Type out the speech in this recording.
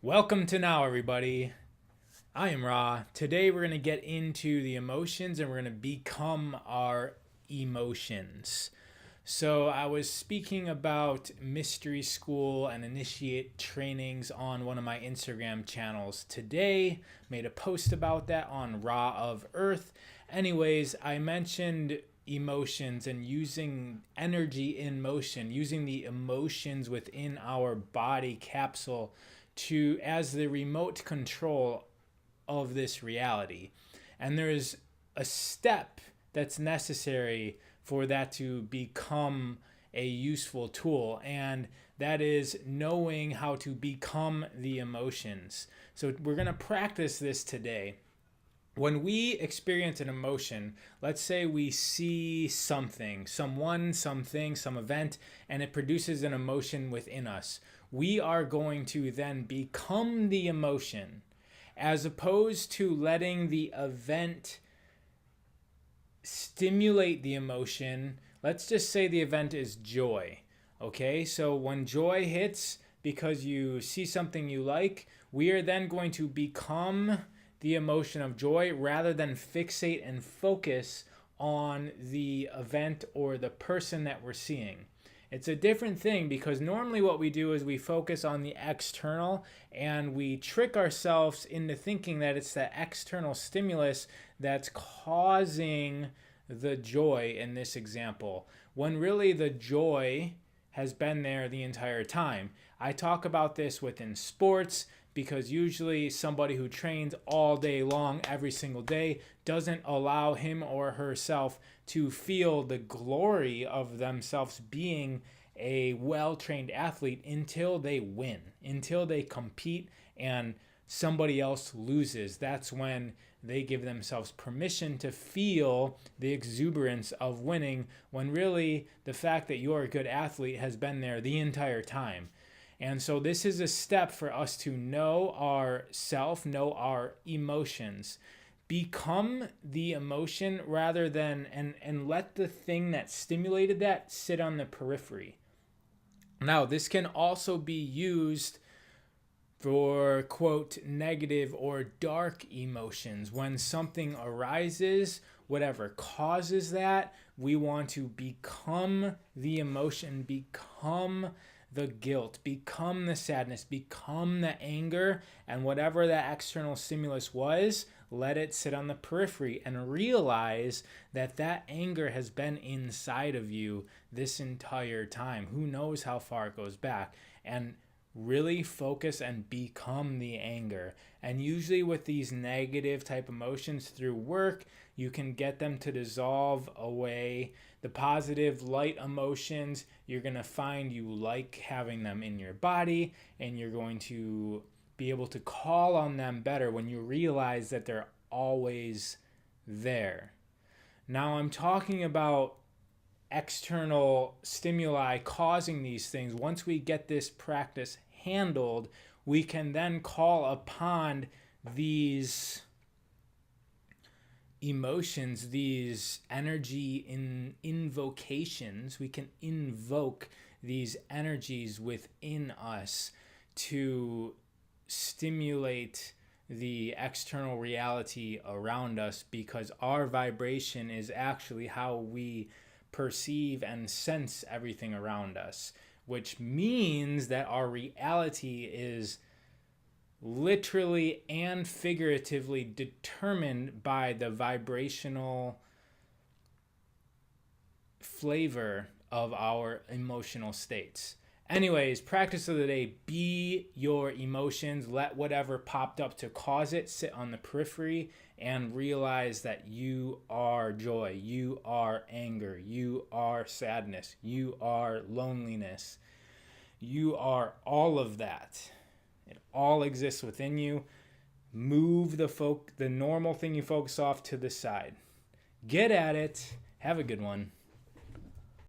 Welcome to Now, everybody. I am Ra. Today we're going to get into the emotions and we're going to become our emotions. So, I was speaking about mystery school and initiate trainings on one of my Instagram channels today. Made a post about that on Raw of Earth. Anyways, I mentioned emotions and using energy in motion, using the emotions within our body capsule to as the remote control of this reality. And there's a step that's necessary for that to become a useful tool, and that is knowing how to become the emotions. So we're going to practice this today. When we experience an emotion, let's say we see something, someone, something, some event, and it produces an emotion within us, we are going to then become the emotion as opposed to letting the event stimulate the emotion. Let's just say the event is joy. Okay, so when joy hits because you see something you like, we are then going to become the emotion of joy rather than fixate and focus on the event or the person that we're seeing. It's a different thing because normally what we do is we focus on the external and we trick ourselves into thinking that it's the external stimulus that's causing the joy in this example, when really the joy has been there the entire time. I talk about this within sports because usually somebody who trains all day long every single day doesn't allow him or herself to feel the glory of themselves being a well-trained athlete until they win, until they compete and somebody else loses. That's when they give themselves permission to feel the exuberance of winning, when really the fact that you're a good athlete has been there the entire time. And so this is a step for us to know our self, know our emotions, become the emotion rather than, and let the thing that stimulated that sit on the periphery. Now, this can also be used for, quote, negative or dark emotions. When something arises, whatever causes that, we want to become the emotion, become the guilt, become the sadness, become the anger, and whatever that external stimulus was, let it sit on the periphery and realize that that anger has been inside of you this entire time. Who knows how far it goes back? And really focus and become the anger. And usually with these negative type emotions through work, you can get them to dissolve away. The positive light emotions, you're going to find you like having them in your body, and you're going to be able to call on them better when you realize that they're always there. Now I'm talking about external stimuli causing these things. Once we get this practice handled, we can then call upon these emotions, these energy invocations. We can invoke these energies within us to stimulate the external reality around us, because our vibration is actually how we perceive and sense everything around us, which means that our reality is literally and figuratively determined by the vibrational flavor of our emotional states. Anyways, practice of the day: be your emotions. Let whatever popped up to cause it sit on the periphery and realize that you are joy, you are anger, you are sadness, you are loneliness, you are all of that. It all exists within you. Move the normal thing you focus off to the side. Get at it. Have a good one.